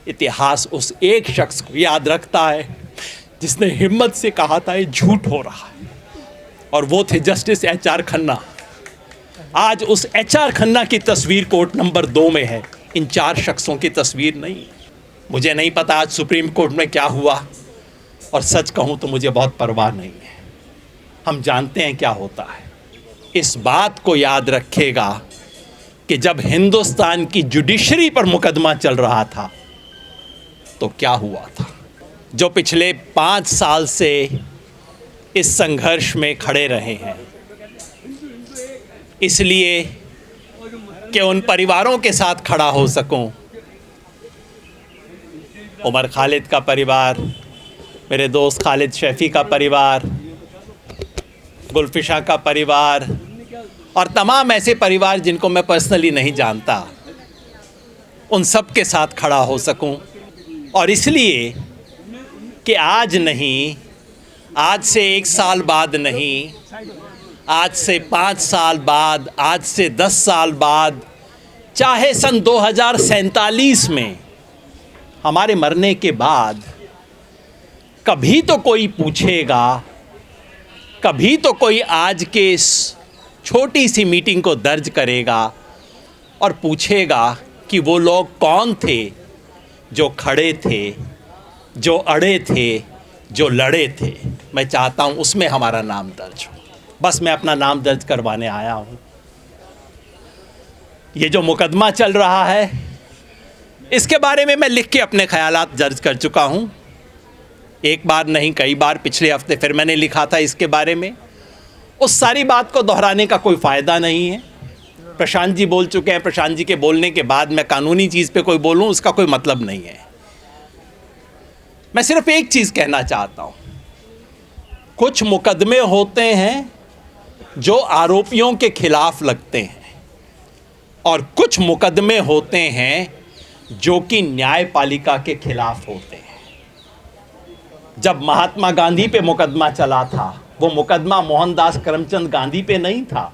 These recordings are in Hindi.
इतिहास उस एक शख्स को याद रखता है जिसने हिम्मत से कहा था ये झूठ हो रहा है, और वो थे जस्टिस HR खन्ना। आज उस HR खन्ना की तस्वीर कोर्ट नंबर 2 में है, इन 4 शख्सों की तस्वीर नहीं। मुझे नहीं पता आज सुप्रीम कोर्ट में क्या हुआ, और सच कहूँ तो मुझे बहुत परवाह नहीं है। हम जानते हैं क्या होता है। इस बात को याद रखेगा कि जब हिंदुस्तान की जुडिशरी पर मुकदमा चल रहा था तो क्या हुआ था। जो पिछले 5 साल से इस संघर्ष में खड़े रहे हैं, इसलिए कि उन परिवारों के साथ खड़ा हो सकूं। उमर खालिद का परिवार, मेरे दोस्त खालिद शैफ़ी का परिवार, गुलफिशा का परिवार और तमाम ऐसे परिवार जिनको मैं पर्सनली नहीं जानता, उन सब के साथ खड़ा हो सकूं। और इसलिए कि आज नहीं, आज से 1 साल बाद नहीं, आज से 5 साल बाद, आज से 10 साल बाद, चाहे सन 2047 में हमारे मरने के बाद कभी तो कोई पूछेगा, कभी तो कोई आज के इस छोटी सी मीटिंग को दर्ज करेगा और पूछेगा कि वो लोग कौन थे जो खड़े थे, जो अड़े थे, जो लड़े थे। मैं चाहता हूँ उसमें हमारा नाम दर्ज हो। बस मैं अपना नाम दर्ज करवाने आया हूँ। ये जो मुकदमा चल रहा है, इसके बारे में मैं लिख के अपने ख़यालात दर्ज कर चुका हूँ। एक बार नहीं, कई बार। पिछले हफ्ते फिर मैंने लिखा था इसके बारे में। उस सारी बात को दोहराने का कोई फ़ायदा नहीं है। प्रशांत जी बोल चुके हैं, प्रशांत जी के बोलने के बाद मैं कानूनी चीज़ पे कोई बोलूँ, उसका कोई मतलब नहीं है। मैं सिर्फ एक चीज़ कहना चाहता हूँ। कुछ मुकदमे होते हैं जो आरोपियों के खिलाफ लगते हैं, और कुछ मुकदमे होते हैं जो कि न्यायपालिका के खिलाफ होते हैं। जब महात्मा गांधी पे मुकदमा चला था, वो मुकदमा मोहनदास करमचंद गांधी पे नहीं था।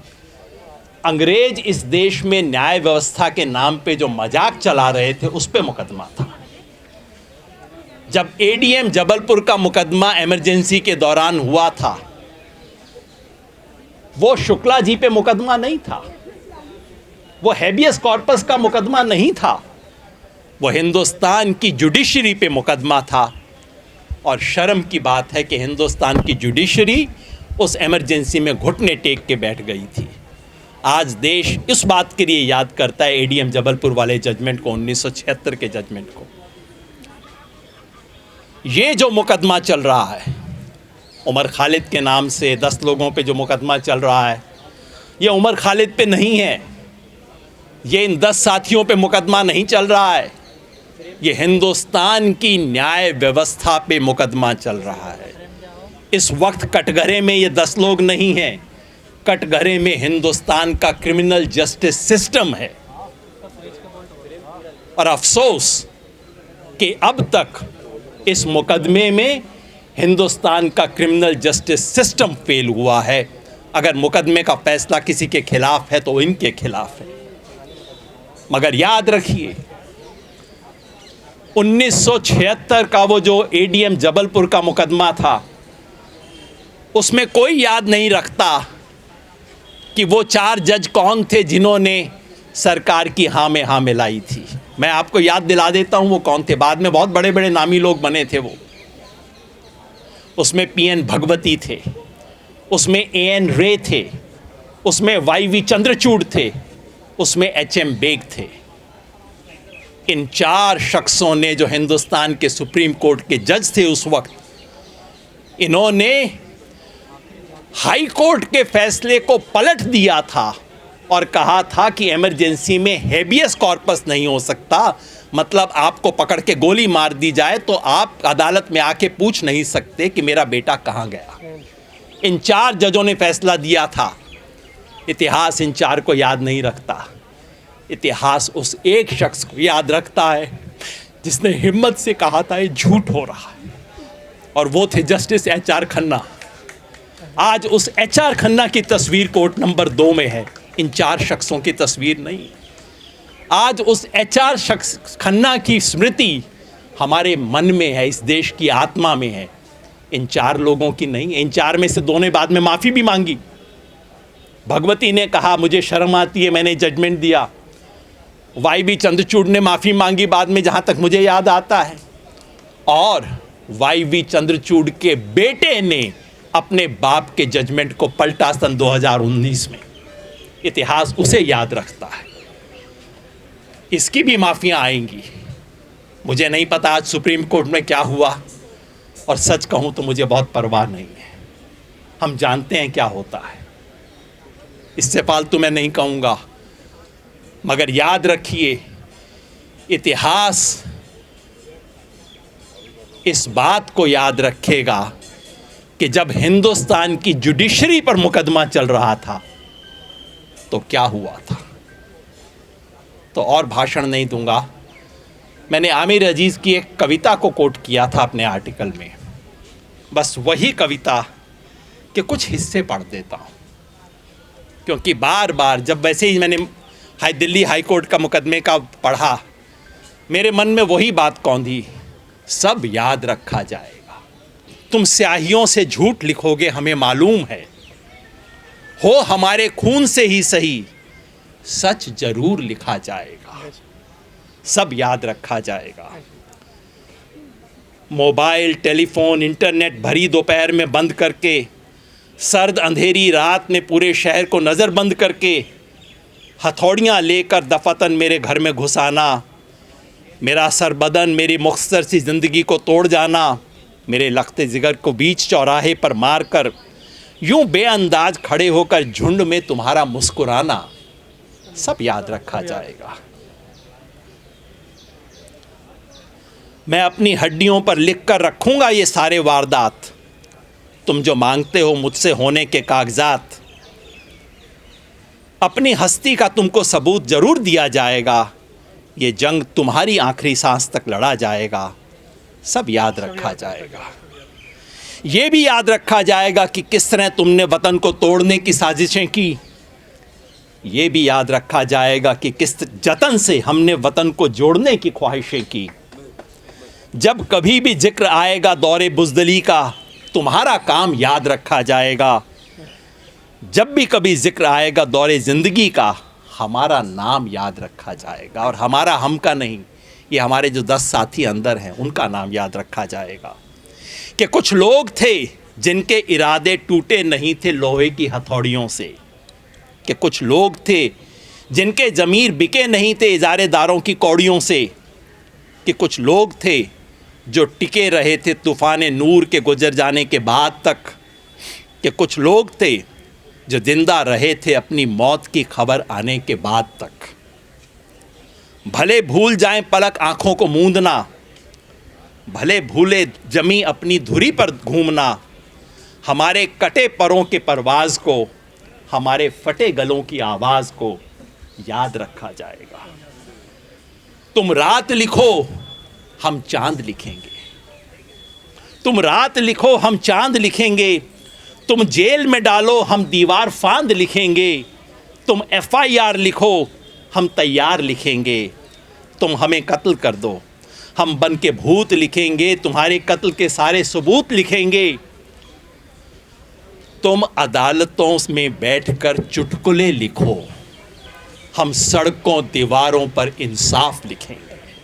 अंग्रेज इस देश में न्याय व्यवस्था के नाम पे जो मजाक चला रहे थे, उस पे मुकदमा था। जब ADM जबलपुर का मुकदमा इमरजेंसी के दौरान हुआ था, वो शुक्ला जी पे मुकदमा नहीं था, वो हैबियस कॉर्पस का मुकदमा नहीं था, वो हिंदुस्तान की जुडिशरी पे मुकदमा था। और शर्म की बात है कि हिंदुस्तान की जुडिशरी उस इमरजेंसी में घुटने टेक के बैठ गई थी। आज देश इस बात के लिए याद करता है ADM जबलपुर वाले जजमेंट को, 1976 के जजमेंट को। ये जो मुकदमा चल रहा है उमर खालिद के नाम से, 10 लोगों पे जो मुकदमा चल रहा है, ये उमर खालिद पे नहीं है, ये इन 10 साथियों पे मुकदमा नहीं चल रहा है, ये हिंदुस्तान की न्याय व्यवस्था पे मुकदमा चल रहा है। इस वक्त कटघरे में ये 10 लोग नहीं हैं, कटघरे में हिंदुस्तान का क्रिमिनल जस्टिस सिस्टम है। और अफसोस कि अब तक इस मुकदमे में हिंदुस्तान का क्रिमिनल जस्टिस सिस्टम फेल हुआ है। अगर मुकदमे का फैसला किसी के खिलाफ है तो इनके खिलाफ है। मगर याद रखिए, 1976 का वो जो ADM जबलपुर का मुकदमा था, उसमें कोई याद नहीं रखता कि वो 4 जज कौन थे जिन्होंने सरकार की हाँ में हाँ मिलाई थी। मैं आपको याद दिला देता हूँ वो कौन थे। बाद में बहुत बड़े बड़े नामी लोग बने थे वो। उसमें PN भगवती थे, उसमें AN रे थे, उसमें YV चंद्रचूड़ थे, उसमें HM बेग थे। इन 4 शख्सों ने, जो हिंदुस्तान के सुप्रीम कोर्ट के जज थे उस वक्त, इन्होंने हाई कोर्ट के फैसले को पलट दिया था और कहा था कि इमरजेंसी में हैबियस कॉर्पस नहीं हो सकता। मतलब आपको पकड़ के गोली मार दी जाए तो आप अदालत में आके पूछ नहीं सकते कि मेरा बेटा कहाँ गया। इन 4 जजों ने फैसला दिया था। इतिहास इन 4 को याद नहीं रखता। इतिहास उस एक शख्स को याद रखता है जिसने हिम्मत से कहा था ये झूठ हो रहा है, और वो थे जस्टिस HR खन्ना। आज उस HR खन्ना की तस्वीर कोर्ट नंबर 2 में है, इन 4 शख्सों की तस्वीर नहीं। आज उस HR खन्ना की स्मृति हमारे मन में है, इस देश की आत्मा में है। इन 4 लोगों की नहीं, इन 4 में से 2 ने बाद में माफ़ी भी मांगी। भगवती ने कहा मुझे शर्म आती है, मैंने जजमेंट दिया। वाई.बी. चंद्रचूड़ ने माफ़ी मांगी बाद में, जहाँ तक मुझे याद आता है। और वाई.बी. चंद्रचूड़ के बेटे ने अपने बाप के जजमेंट को पलटा सन 2019 में। इतिहास उसे याद रखता है। इसकी भी माफ़ियाँ आएंगी। मुझे नहीं पता आज सुप्रीम कोर्ट में क्या हुआ, और सच कहूँ तो मुझे बहुत परवाह नहीं है। हम जानते हैं क्या होता है, इससे फालतू मैं नहीं कहूँगा। मगर याद रखिए, इतिहास इस बात को याद रखेगा कि जब हिंदुस्तान की जुडिशरी पर मुकदमा चल रहा था तो क्या हुआ था। तो और भाषण नहीं दूंगा। मैंने आमिर अजीज़ की एक कविता को कोट किया था अपने आर्टिकल में, बस वही कविता के कुछ हिस्से पढ़ देता हूँ, क्योंकि बार बार जब वैसे ही मैंने दिल्ली हाई कोर्ट का मुकदमे का पढ़ा, मेरे मन में वही बात कौंधी, सब याद रखा जाएगा। तुम स्याहियों से झूठ लिखोगे हमें मालूम है, हो हमारे खून से ही सही, सच जरूर लिखा जाएगा, सब याद रखा जाएगा। मोबाइल, टेलीफोन, इंटरनेट भरी दोपहर में बंद करके, सर्द अंधेरी रात में पूरे शहर को नज़रबंद करके, हथौड़ियाँ लेकर दफातन मेरे घर में घुसाना, मेरा सर बदन मेरी मुख्तसर सी ज़िंदगी को तोड़ जाना, मेरे लख्ते जिगर को बीच चौराहे पर मार कर यूँ बेअंदाज खड़े होकर झुंड में तुम्हारा मुस्कुराना, सब याद रखा जाएगा। मैं अपनी हड्डियों पर लिख कर रखूँगा ये सारे वारदात, तुम जो मांगते हो मुझसे होने के कागजात। अपनी हस्ती का तुमको सबूत ज़रूर दिया जाएगा, ये जंग तुम्हारी आखिरी सांस तक लड़ा जाएगा, सब याद रखा जाएगा। ये भी याद रखा जाएगा कि किस तरह तुमने वतन को तोड़ने की साजिशें की। ये भी याद रखा जाएगा कि किस जतन से हमने वतन को जोड़ने की ख्वाहिशें की। जब कभी भी जिक्र आएगा दौरे बुज़दिली का, तुम्हारा काम याद रखा जाएगा। जब भी कभी जिक्र आएगा दौरे ज़िंदगी का, हमारा नाम याद रखा जाएगा। और हमारा हम का नहीं, ये हमारे जो 10 साथी अंदर हैं उनका नाम याद रखा जाएगा। कि कुछ लोग थे जिनके इरादे टूटे नहीं थे लोहे की हथौड़ियों से, कि कुछ लोग थे जिनके ज़मीर बिके नहीं थे इजारेदारों की कौड़ियों से, कि कुछ लोग थे जो टिके रहे थे तूफ़ान नूर के गुजर जाने के बाद तक, कि कुछ लोग थे जो जिंदा रहे थे अपनी मौत की खबर आने के बाद तक। भले भूल जाएं पलक आँखों को मूंदना, भले भूले जमी अपनी धुरी पर घूमना, हमारे कटे परों के परवाज़ को, हमारे फटे गलों की आवाज़ को याद रखा जाएगा। तुम रात लिखो हम चांद लिखेंगे, तुम रात लिखो हम चांद लिखेंगे, तुम जेल में डालो हम दीवार फांद लिखेंगे, तुम FIR लिखो हम तैयार लिखेंगे, तुम हमें कत्ल कर दो हम बन के भूत लिखेंगे, तुम्हारे कत्ल के सारे सबूत लिखेंगे। तुम अदालतों में बैठकर चुटकुले लिखो, हम सड़कों दीवारों पर इंसाफ लिखेंगे।